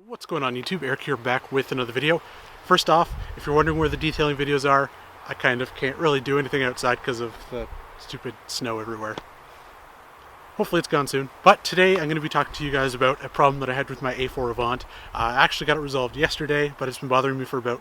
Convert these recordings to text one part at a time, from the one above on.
What's going on YouTube? Eric here, back with another video. First off, if you're wondering where the detailing videos are, I kind of can't really do anything outside because of the stupid snow everywhere. Hopefully it's gone soon. But today I'm going to be talking to you guys about a problem that I had with my A4 Avant. I actually got it resolved yesterday, but it's been bothering me for about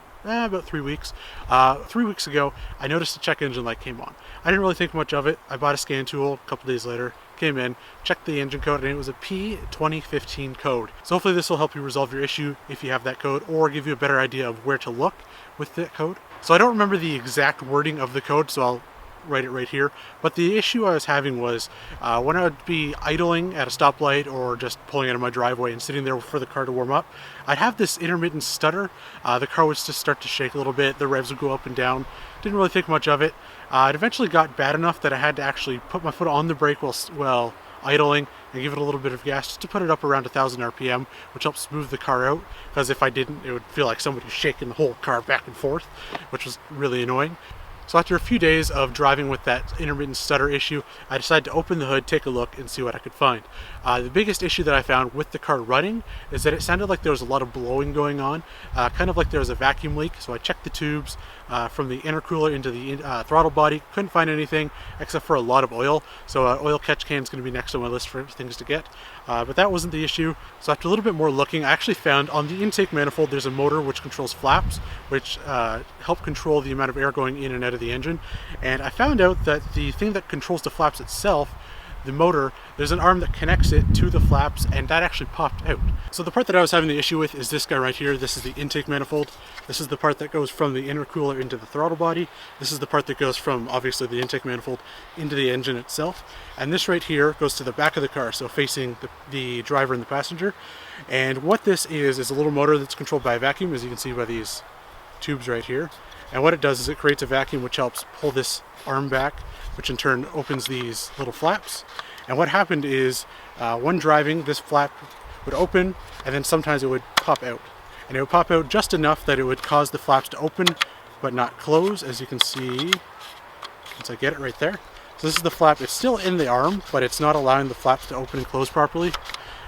3 weeks. 3 weeks ago, I noticed the check engine light came on. I didn't really think much of it. I bought a scan tool a couple days later, came in, checked the engine code, and it was a P2015 code. So hopefully this will help you resolve your issue if you have that code, or give you a better idea of where to look with that code. So I don't remember the exact wording of the code, so I'll write it right here. But the issue I was having was when I would be idling at a stoplight or just pulling out of my driveway and sitting there for the car to warm up, I'd have this intermittent stutter. The car would just start to shake a little bit, the revs would go up and down. Didn't really think much of it. It eventually got bad enough that I had to actually put my foot on the brake while idling and give it a little bit of gas just to put it up around 1000 RPM, which helps smooth the car out, because if I didn't, it would feel like somebody was shaking the whole car back and forth, which was really annoying. So after a few days of driving with that intermittent stutter issue, I decided to open the hood, take a look, and see what I could find. The biggest issue that I found with the car running is that it sounded like there was a lot of blowing going on, kind of like there was a vacuum leak. So I checked the tubes from the intercooler into the throttle body, couldn't find anything except for a lot of oil. So oil catch can is going to be next on my list for things to get. But that wasn't the issue. So after a little bit more looking, I actually found on the intake manifold there's a motor which controls flaps, which help control the amount of air going in and out of the engine. And I found out that the thing that controls the flaps itself, the motor, there's an arm that connects it to the flaps, and that actually popped out. So the part that I was having the issue with is this guy right here. This is the intake manifold. This is the part that goes from the intercooler into the throttle body. This is the part that goes from, obviously, the intake manifold into the engine itself. And this right here goes to the back of the car, so facing the driver and the passenger. And what this is a little motor that's controlled by a vacuum, as you can see by these tubes right here. And what it does is it creates a vacuum which helps pull this arm back, which in turn opens these little flaps. And what happened is when driving, this flap would open, and then sometimes it would pop out. And it would pop out just enough that it would cause the flaps to open but not close, as you can see once I get it right there. So this is the flap. It's still in the arm, but it's not allowing the flaps to open and close properly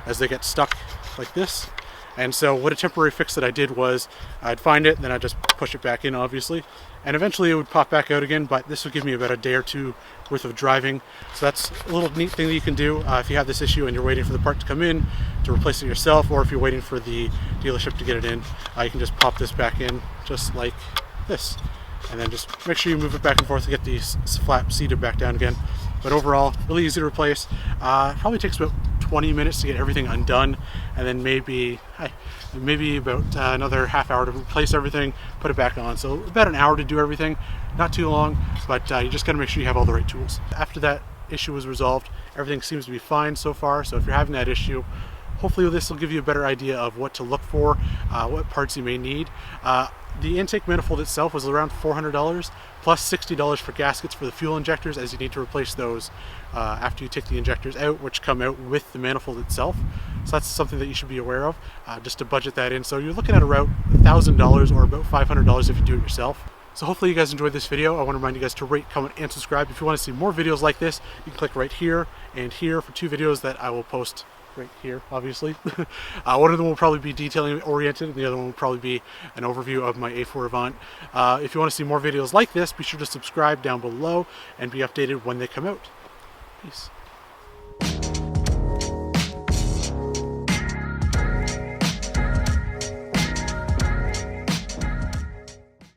as they get stuck like this. And so what a temporary fix that I did was I'd find it, and then I'd just push it back in, obviously. And eventually it would pop back out again, but this would give me about a day or two worth of driving. So that's a little neat thing that you can do if you have this issue and you're waiting for the part to come in to replace it yourself, or if you're waiting for the dealership to get it in. You can just pop this back in just like this. And then just make sure you move it back and forth to get these flaps seated back down again. But overall, really easy to replace. Probably takes about 20 minutes to get everything undone, and then maybe about another half hour to replace everything, put it back on. So about an hour to do everything, not too long, but you just gotta make sure you have all the right tools. After that issue was resolved, everything seems to be fine so far. So if you're having that issue, hopefully this will give you a better idea of what to look for, what parts you may need. The intake manifold itself was around $400 plus $60 for gaskets for the fuel injectors, as you need to replace those after you take the injectors out, which come out with the manifold itself. So that's something that you should be aware of, just to budget that in. So you're looking at around $1,000 or about $500 if you do it yourself. So hopefully you guys enjoyed this video. I want to remind you guys to rate, comment, and subscribe. If you want to see more videos like this, you can click right here and here for 2 videos that I will post right here, obviously. One of them will probably be detailing oriented, and the other one will probably be an overview of my A4 Avant. If you want to see more videos like this, be sure to subscribe down below and be updated when they come out. Peace.